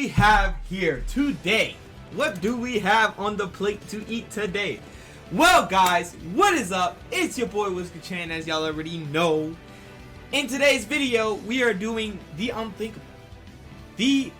we have here today? What do we have on the plate to eat today? Well, guys, what is up? It's your boy Whisker Chan, as y'all already know. In today's video, we are doing the unthinkable, the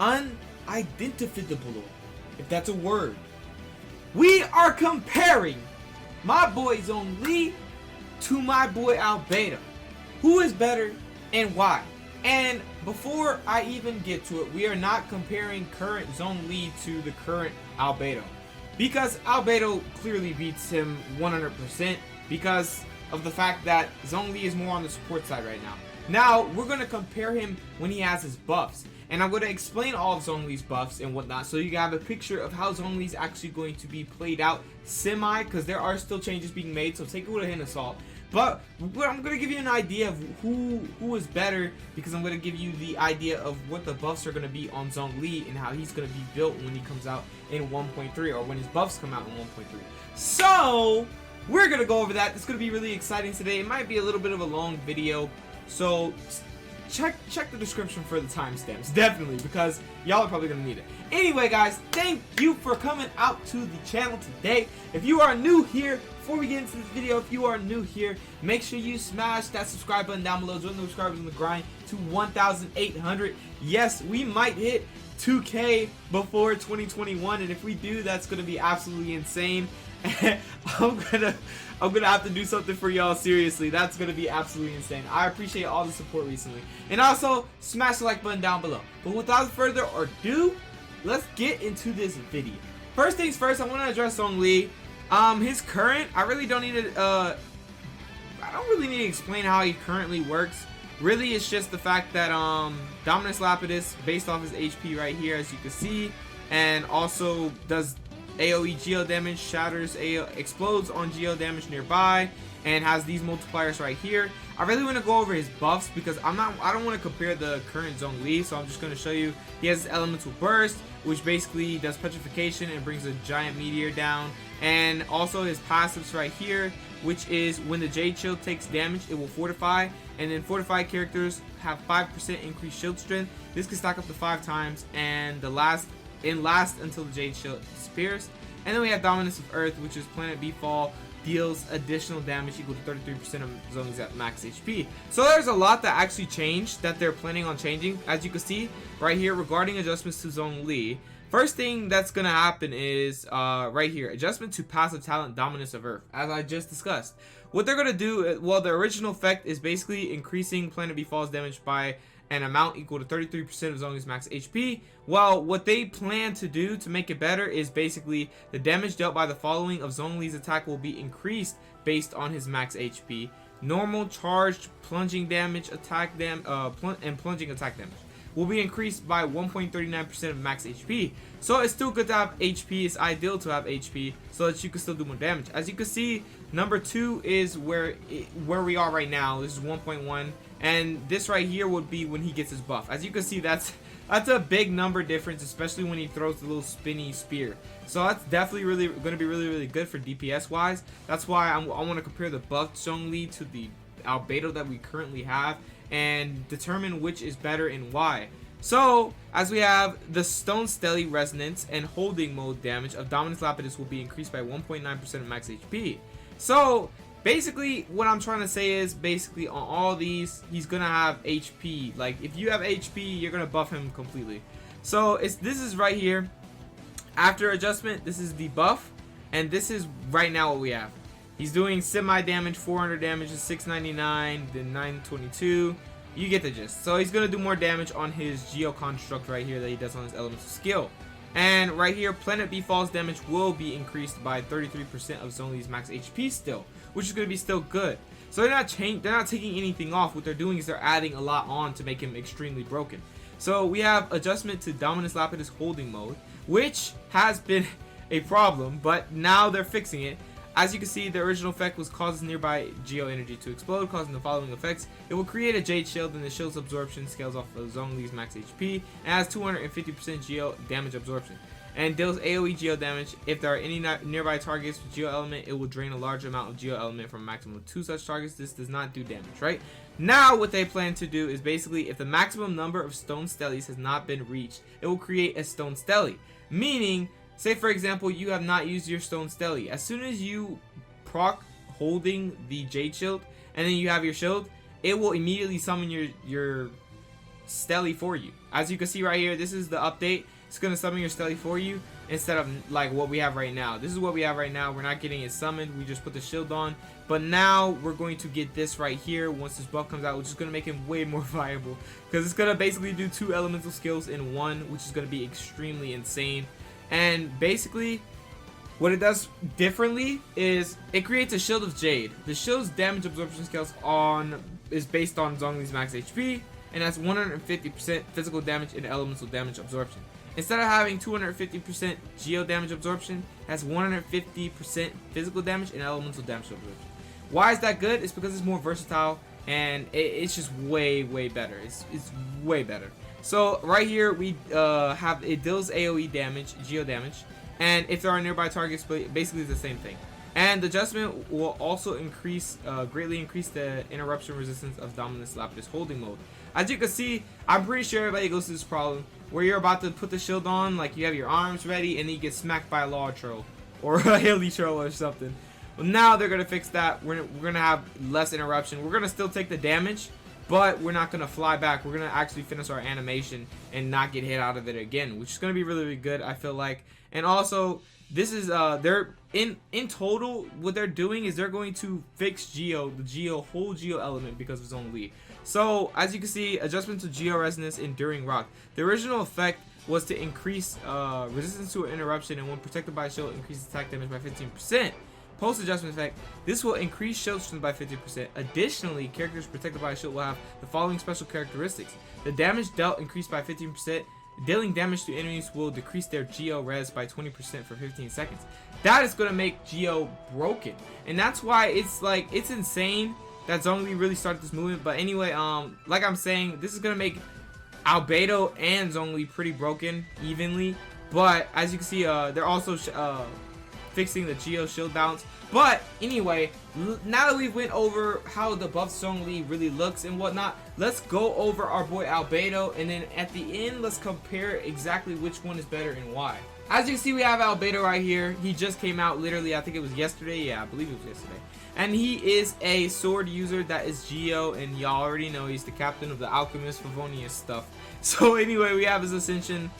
unidentifiable, if that's a word. We are comparing my boy Zhongli to my boy ALBEDO. Who is better and why? And before I even get to it, we are not comparing current Zhongli to the current ALBEDO, because ALBEDO clearly beats him 100% because of the fact that Zhongli is more on the support side right now. Now, we're going to compare him when he has his buffs, and I'm going to explain all of Zhongli's buffs and whatnot, so you can have a picture of how Zhongli is actually going to be played out because there are still changes being made, so take it with a hint of salt. But I'm going to give you an idea of who is better, because I'm going to give you the idea of what the buffs are going to be on Zhongli and how he's going to be built when he comes out in 1.3, or when his buffs come out in 1.3. So we're going to go over that. It's going to be really exciting today. It might be a little bit of a long video, so check the description for the timestamps, definitely, because y'all are probably going to need it. Anyway, guys, thank you for coming out to the channel today. If you are new here, before we get into this video, if you are new here, make sure you smash that subscribe button down below. Join the subscribers on the grind to 1,800. Yes, we might hit 2K before 2021, and if we do, that's gonna be absolutely insane. I'm gonna have to do something for y'all, seriously. That's gonna be absolutely insane. I appreciate all the support recently, and also smash the like button down below. But without further ado, let's get into this video. First things first, I want to address Zhongli. His current, I really don't need to, I don't really need to explain how he currently works. Really, it's just the fact that, Dominus Lapidus, based off his HP right here, as you can see, and also does AoE Geo damage, shatters explodes on Geo damage nearby, and has these multipliers right here. I really want to go over his buffs because I don't want to compare the current Zhongli, so I'm just going to show you. He has Elemental Burst, which basically does petrification and brings a giant meteor down, and also his passives right here, which is when the Jade Shield takes damage, it will fortify, and then fortified characters have 5% increased shield strength. This can stack up to 5 times, and last until the Jade Shield disappears. And then we have Dominance of Earth, which is Planet Beefall, deals additional damage equal to 33% of Zhongli's at max HP. So there's a lot that actually changed that they're planning on changing, as you can see right here regarding adjustments to Zhongli. First thing that's gonna happen is right here, adjustment to passive talent Dominance of Earth, as I just discussed. What they're gonna do, well, the original effect is basically increasing Planet Beefall's damage by an amount equal to 33% of Zhongli's max HP. Well, what they plan to do to make it better is basically the damage dealt by the following of Zhongli's attack will be increased based on his max HP. Normal, charged, plunging damage, and plunging attack damage will be increased by 1.39% of max HP. So it's still good to have HP. It's ideal to have HP so that you can still do more damage. As you can see, number 2 is where we are right now. This is 1.1, and this right here would be when he gets his buff. As you can see, that's a big number difference, especially when he throws the little spinny spear. So that's definitely going to be really good for DPS wise. That's why I want to compare the buffed Zhongli to the ALBEDO that we currently have, and determine which is better and why. So, as we have the Stone Steli Resonance and Holding Mode damage of Dominus Lapidus will be increased by 1.9% of max HP. So, basically, what I'm trying to say is, basically, on all these, he's gonna have HP. Like, if you have HP, you're gonna buff him completely. So, this is right here. After adjustment, this is the buff, and this is right now what we have. He's doing semi-damage, 400 damage is 699, then 922. You get the gist. So he's going to do more damage on his Geo construct right here that he does on his elemental skill. And right here, Planet Beefall's damage will be increased by 33% of Zhongli's max HP still, which is going to be still good. So they're not taking anything off. What they're doing is they're adding a lot on to make him extremely broken. So we have adjustment to Dominus Lapidus Holding Mode, which has been a problem, but now they're fixing it. As you can see, the original effect was causes nearby Geo energy to explode, causing the following effects. It will create a Jade Shield, and the shield's absorption scales off of Zhongli's max HP, and has 250% Geo damage absorption. and deals AoE Geo damage. If there are any nearby targets with Geo element, it will drain a large amount of Geo element from a maximum of 2 such targets. This does not do damage, right? Now what they plan to do is basically, if the maximum number of stone stellies has not been reached, it will create a stone stelly. Meaning, say for example, you have not used your stone stelly. As soon as you proc holding the Jade Shield, and then you have your shield, it will immediately summon your stelly for you. As you can see right here, this is the update. It's gonna summon your stelly for you instead of like what we have right now. This is what we have right now. We're not getting it summoned. We just put the shield on. But now we're going to get this right here once this buff comes out, which is gonna make him way more viable because it's gonna basically do 2 elemental skills in one, which is gonna be extremely insane. And basically, what it does differently is it creates a Shield of Jade. The shield's damage absorption scales is based on Zhongli's max HP, and that's 150% physical damage and elemental damage absorption. Instead of having 250% Geo damage absorption, it has 150% physical damage and elemental damage absorption. Why is that good? It's because it's more versatile, and it's just way better. It's way better. So right here we have it deals AoE damage, Geo damage, and if there are nearby targets, basically the same thing. And the adjustment will also greatly increase the interruption resistance of Dominus Lapis holding mode. As you can see, I'm pretty sure everybody goes through this problem where you're about to put the shield on, like you have your arms ready, and then you get smacked by a log troll or a hilly troll or something. Well, now they're gonna fix that. We're gonna have less interruption. We're gonna still take the damage, but we're not gonna fly back. We're gonna actually finish our animation and not get hit out of it again, which is gonna be really good, I feel like. And also, this is they're in total, what they're doing is they're going to fix the whole Geo element because of Zhongli. So as you can see, adjustment to Geo resonance enduring rock. The original effect was to increase resistance to an interruption, and when protected by a shield, increase attack damage by 15%. Post adjustment effect, this will increase shield strength by 50%. Additionally, characters protected by a shield will have the following special characteristics. The damage dealt increased by 15%. Dealing damage to enemies will decrease their Geo res by 20% for 15 seconds. That is going to make Geo broken. And that's why it's insane that Zhongli really started this movement. But anyway, like I'm saying, this is going to make Albedo and Zhongli pretty broken evenly. But as you can see, they're also fixing the Geo shield balance. But anyway, now that we've went over how the buff Zhongli really looks and whatnot, let's go over our boy Albedo, and then at the end let's compare exactly which one is better and why. As you can see, we have Albedo right here. He just came out literally, I think it was yesterday. Yeah, I believe it was yesterday. And he is a sword user that is Geo, and y'all already know he's the captain of the Alchemist Favonius stuff. So anyway, we have his Ascension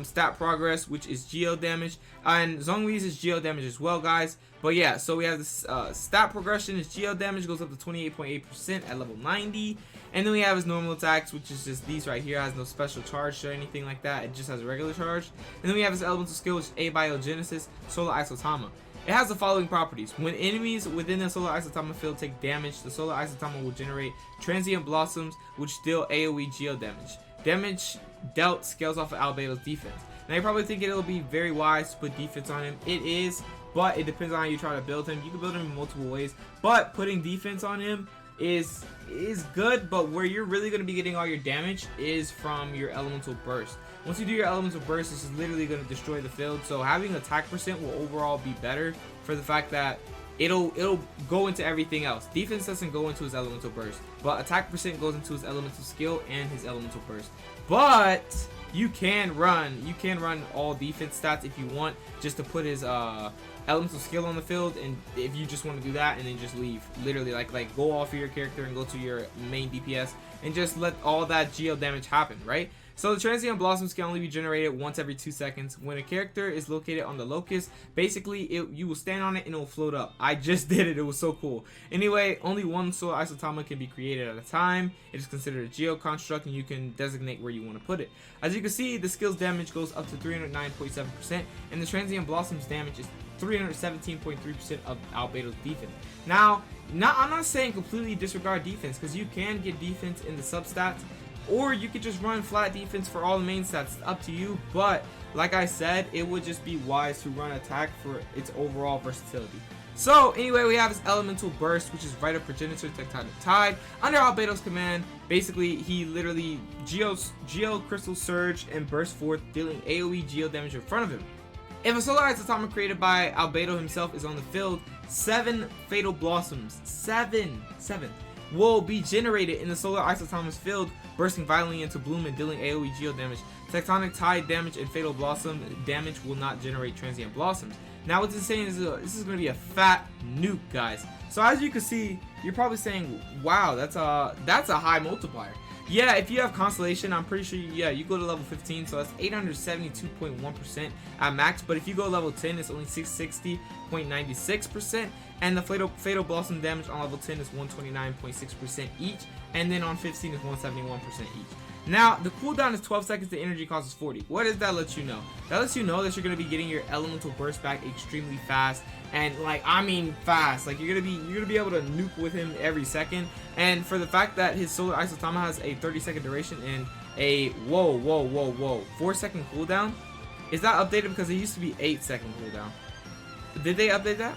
stat progress, which is Geo damage, and Zhongli's is Geo damage as well, guys. But yeah, so we have this stat progression is Geo damage goes up to 28.8% at level 90, and then we have his normal attacks, which is just these right here. Has no special charge or anything like that. It just has a regular charge. And then we have his elemental skill, which is Abiogenesis Solar Isotama. It has the following properties. When enemies within the Solar Isotama field take damage, the Solar Isotama will generate transient blossoms, which deal AoE Geo damage. Damage dealt scales off of Albedo's defense. Now you're probably thinking it'll be very wise to put defense on him. It is, but it depends on how you try to build him. You can build him in multiple ways, but putting defense on him is good, but where you're really going to be getting all your damage is from your elemental burst. Once you do your elemental burst, this is literally going to destroy the field. So having attack percent will overall be better for the fact that it'll go into everything else. Defense doesn't go into his elemental burst, but attack percent goes into his elemental skill and his elemental burst. But you can run all defense stats if you want, just to put his elemental skill on the field, and if you just want to do that and then just leave, literally like go off of your character and go to your main DPS and just let all that Geo damage happen, right? So the transient blossoms can only be generated once every 2 seconds. When a character is located on the locust, basically you will stand on it and it will float up. I just did it. It was so cool. Anyway, only one Solar Isotama can be created at a time. It is considered a Geo construct, and you can designate where you want to put it. As you can see, the skill's damage goes up to 309.7%, and the transient blossoms damage is 317.3% of Albedo's defense. Now, I'm not saying completely disregard defense, because you can get defense in the substats, or you could just run flat defense for all the main stats. It's up to you, but like I said, it would just be wise to run attack for its overall versatility. So anyway, we have his elemental burst, which is Rite of Progenitor Tectonic Tide. Under Albedo's command, basically he literally Geo Crystal Surge and burst forth, dealing AoE Geo damage in front of him. If a solar isotama created by Albedo himself is on the field, 7 Fatal Blossoms, 7 will be generated in the solar isotama's field, bursting violently into bloom and dealing AoE geo damage. Tectonic Tide damage and Fatal Blossom damage will not generate transient blossoms. Now what this is saying is this is going to be a fat nuke, guys. So as you can see, you're probably saying, wow, that's a high multiplier. Yeah, if you have Constellation, I'm pretty sure, yeah, you go to level 15, so that's 872.1% at max. But if you go level 10, it's only 660.96%. And the Fatal Blossom damage on level 10 is 129.6% each. And then on 15 is 171% each. Now, the cooldown is 12 seconds, the energy cost is 40. What does that let you know? That lets you know that you're going to be getting your elemental burst back extremely fast. And like, I mean fast. Like, you're gonna be able to nuke with him every second. And for the fact that his solar isotama has a 30-second duration and a 4-second cooldown, is that updated? Because it used to be 8-second cooldown. Did they update that?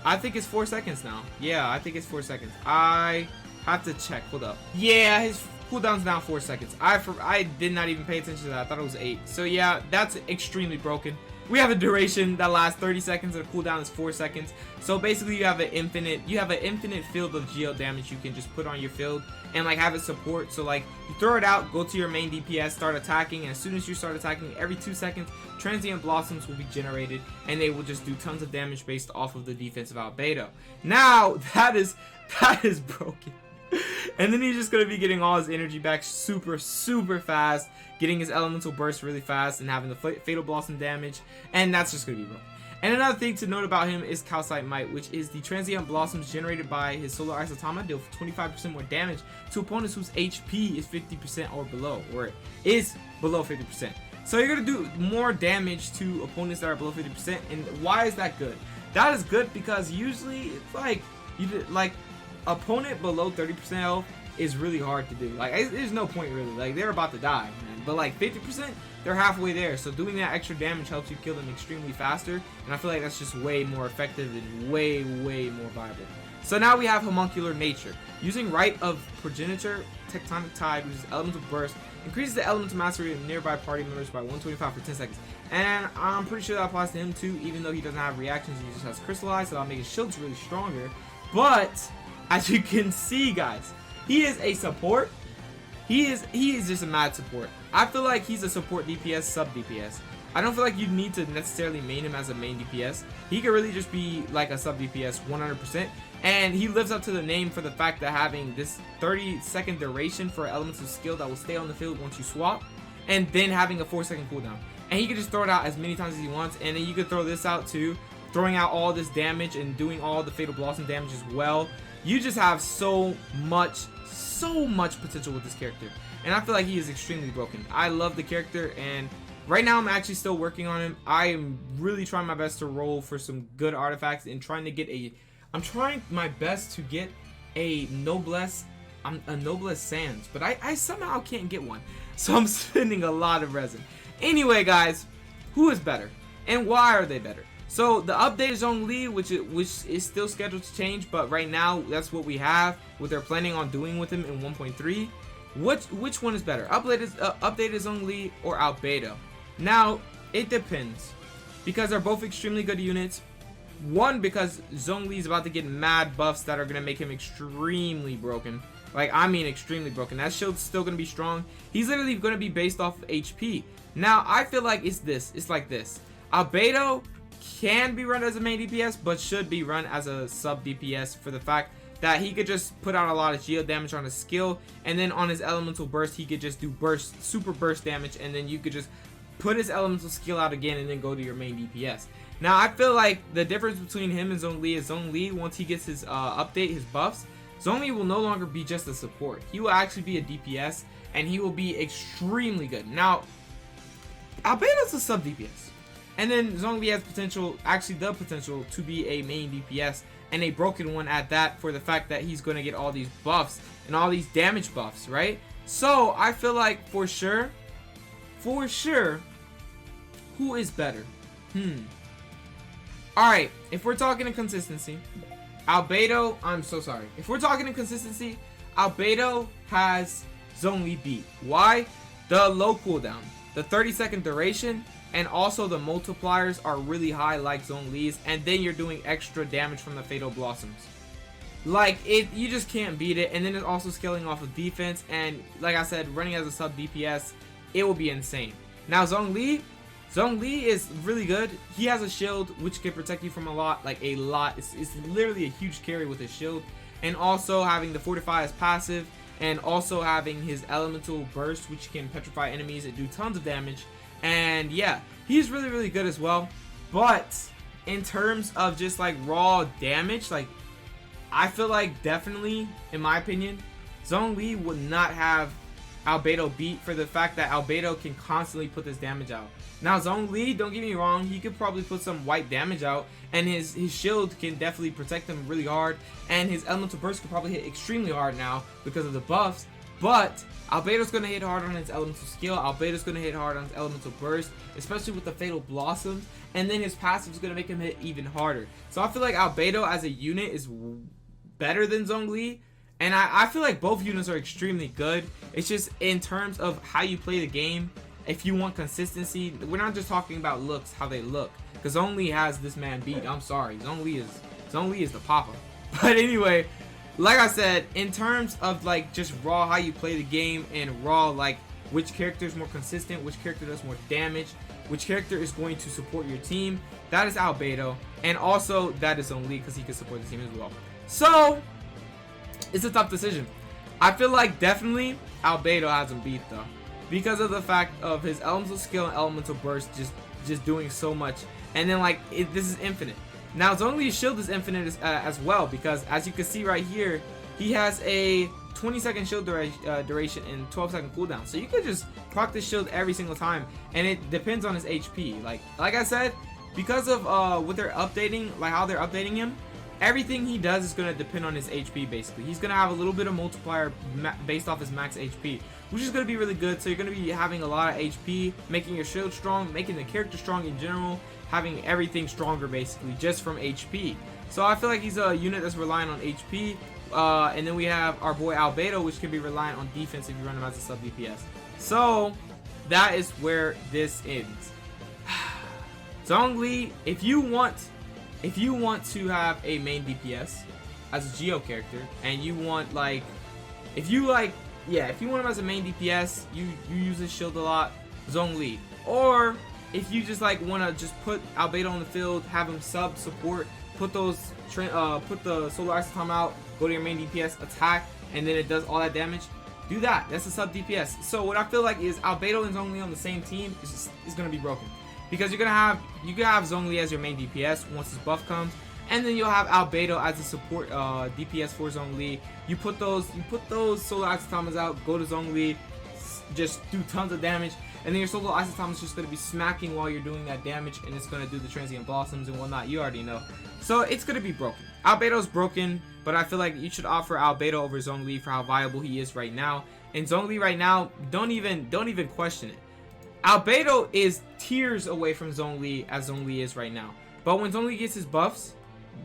I think it's 4 seconds now. Yeah, I think it's 4 seconds. I have to check. Hold up. Yeah, his cooldown's now 4 seconds. I did not even pay attention to that. I thought it was 8. So yeah, that's extremely broken. We have a duration that lasts 30 seconds and the cooldown is 4 seconds. So basically you have an infinite field of geo damage you can just put on your field and like have it support. So like you throw it out, go to your main DPS, start attacking, and as soon as you start attacking, every 2 seconds transient blossoms will be generated and they will just do tons of damage based off of the defensive Albedo. Now that is broken. And then he's just going to be getting all his energy back super fast, getting his elemental burst really fast, and having the Fatal Blossom damage, and that's just going to be broken. And another thing to note about him is Calcite Might, which is the transient blossoms generated by his solar isotama deal 25% more damage to opponents whose HP is 50% or below, or is below 50%. So you're going to do more damage to opponents that are below 50%, and why is that good? That is good because usually it's like, opponent below 30% health is really hard to do. Like, there's no point really. Like, they're about to die, man. But like 50%, they're halfway there. So doing that extra damage helps you kill them extremely faster. And I feel like that's just way more effective and way more viable. So now we have Homuncular Nature. Using Rite of Progenitor, Tectonic Tide, which is Elemental Burst, increases the elemental mastery of nearby party members by 125 for 10 seconds. And I'm pretty sure that applies to him too, even though he doesn't have reactions, he just has Crystallize, so that'll make his shields really stronger. But as you can see, guys, he is a support. He is just a mad support. I feel like he's a support DPS, sub DPS. I don't feel like you need to necessarily main him as a main DPS. He could really just be like a sub DPS 100%. And he lives up to the name for the fact that having this 30-second duration for elemental skill that will stay on the field once you swap, and then having a 4-second cooldown. And he can just throw it out as many times as he wants, and then you could throw this out too, throwing out all this damage and doing all the Fatal Blossom damage as well. You just have so much potential with this character, and I feel like he is extremely broken. I love the character, and right now I'm actually still working on him. I am really trying my best to roll for some good artifacts and trying my best to get a Noblesse Sands, but I somehow can't get one, so I'm spending a lot of resin. Anyway, guys, who is better and why are they better? So the update is Zhongli, which is still scheduled to change, but right now that's what we have. What they're planning on doing with him in 1.3. Which one is better? Update is Zhongli or Albedo? Now it depends, because they're both extremely good units. One, because Zhongli is about to get mad buffs that are gonna make him extremely broken. Like, I mean extremely broken. That shield's still gonna be strong. He's literally gonna be based off of HP. Now I feel like it's like this. Albedo can be run as a main DPS, but should be run as a sub DPS for the fact that he could just put out a lot of geo damage on his skill, and then on his elemental burst he could just do super burst damage, and then you could just put his elemental skill out again and then go to your main DPS. Now I feel like the difference between him and Zhongli is Zhongli, once he gets his update, his buffs, Zhongli will no longer be just a support. He will actually be a DPS, and he will be extremely good. Now Albedo's a sub DPS. And then Zhongli has the potential to be a main DPS, and a broken one at that, for the fact that he's going to get all these buffs and all these damage buffs, right? So I feel like for sure, who is better? Alright, if we're talking in consistency, Albedo, I'm so sorry. If we're talking in consistency, Albedo has Zhongli beat. Why? The low cooldown. the 30-second duration, and also the multipliers are really high like Zhongli's, and then you're doing extra damage from the Fatal Blossoms. Like, you just can't beat it. And then it's also scaling off of defense, and like I said, running as a sub DPS, it will be insane. Now Zhongli is really good. He has a shield which can protect you from a lot. It's literally a huge carry with his shield, and also having the Fortify as passive, and also having his elemental burst which can petrify enemies and do tons of damage. And yeah, he's really good as well. But in terms of just like raw damage, like, I feel like definitely, in my opinion, Zhongli would not have Albedo beat for the fact that Albedo can constantly put this damage out. Now Zhongli, don't get me wrong, he could probably put some white damage out, and his shield can definitely protect him really hard, and his elemental burst could probably hit extremely hard now because of the buffs. But Albedo's going to hit hard on his elemental skill, Albedo's going to hit hard on his elemental burst, especially with the Fatal Blossoms, and then his passive is going to make him hit even harder. So I feel like Albedo as a unit is better than Zhongli, and I feel like both units are extremely good. It's just in terms of how you play the game. If you want consistency, we're not just talking about looks, how they look, because Zhongli has this man beat. I'm sorry, Zhongli is the papa. But anyway, like I said, in terms of like just raw how you play the game, and raw like which character is more consistent, which character does more damage, which character is going to support your team, that is Albedo, and also that is Zhongli because he can support the team as well. So it's a tough decision. I feel like definitely Albedo has him beat though, because of the fact of his elemental skill and elemental burst just doing so much, and then like this is infinite. Now Zhongli's shield is infinite as well, because as you can see right here, he has a 20-second shield duration and 12-second cooldown, so you can just proc this shield every single time, and it depends on his HP. Like I said, because of what they're updating, like how they're updating him, everything he does is going to depend on his HP. Basically, he's going to have a little bit of multiplier based off his max HP, which is going to be really good. So you're going to be having a lot of HP, making your shield strong, making the character strong in general, having everything stronger basically just from HP. So I feel like he's a unit that's relying on HP. And then we have our boy Albedo, which can be reliant on defense if you run him as a sub DPS. So that is where this ends. Zhongli, if you want to have a main DPS as a GEO character, and you want like, if you want him as a main DPS, you use his shield a lot, Zhongli. Or if you just like want to just put Albedo on the field, have him sub support, put the Solar Ice Tom out, go to your main DPS, attack, and then it does all that damage, do that. That's a sub DPS. So what I feel like is Albedo and Zhongli on the same team is going to be broken. Because you can have Zhongli as your main DPS once his buff comes, and then you'll have Albedo as a support DPS for Zhongli. You put those Solar Isotomas out, go to Zhongli, just do tons of damage, and then your Solar Isotomas is just going to be smacking while you're doing that damage, and it's going to do the Transient Blossoms and whatnot. You already know. So it's going to be broken. Albedo's broken, but I feel like you should offer Albedo over Zhongli for how viable he is right now. And Zhongli right now, don't even question it. Albedo is tiers away from Zhongli as Zhongli is right now. But when Zhongli gets his buffs,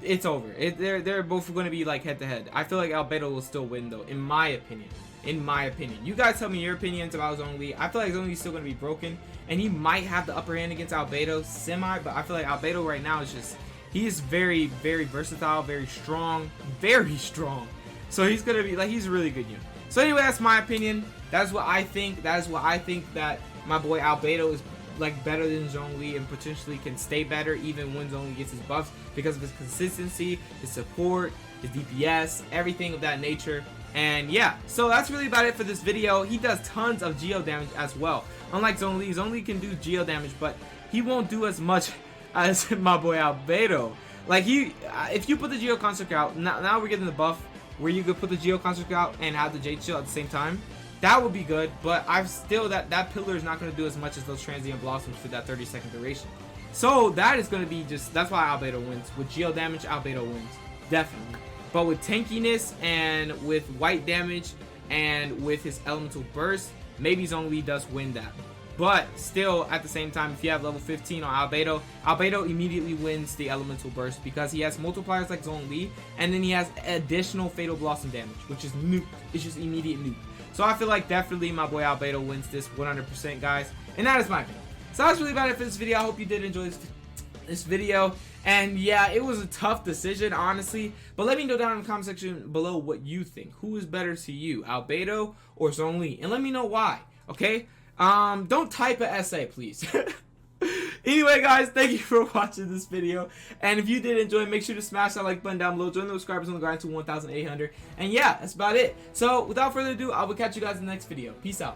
it's over. They're both going to be like head to head. I feel like Albedo will still win though, in my opinion. You guys tell me your opinions about Zhongli. I feel like Zhongli's still going to be broken, and he might have the upper hand against Albedo semi, but I feel like Albedo right now is just, he is very versatile, very strong. So he's going to be like, he's a really good unit. So anyway, that's my opinion. That's what I think. That my boy Albedo is like better than Zhongli, and potentially can stay better even when Zhongli gets his buffs, because of his consistency, his support, his DPS, everything of that nature. And yeah, so that's really about it for this video. He does tons of GEO damage as well. Unlike Zhongli can do GEO damage, but he won't do as much as my boy Albedo. Like if you put the GEO construct out, now we're getting the buff where you could put the GEO construct out and have the Jade Shield at the same time. That would be good, but I've still that pillar is not going to do as much as those Transient Blossoms for that 30-second duration. So that is going to be that's why Albedo wins. With GEO damage, Albedo wins, definitely. But with tankiness and with white damage and with his elemental burst, maybe Zhongli does win that. But still, at the same time, if you have level 15 on Albedo, Albedo immediately wins the elemental burst because he has multipliers like Zhongli, and then he has additional Fatal Blossom damage, which is nuke. It's just immediate nuke. So I feel like definitely my boy Albedo wins this 100%, guys. And that is my opinion. So that's really about it for this video. I hope you did enjoy this video. And yeah, it was a tough decision, honestly. But let me know down in the comment section below what you think. Who is better to you, Albedo or Zhongli? And let me know why, okay? Don't type an essay, please. Anyway, guys, thank you for watching this video. And if you did enjoy, make sure to smash that like button down below. Join the subscribers on the grind to 1,800. And yeah, that's about it. So without further ado, I will catch you guys in the next video. Peace out.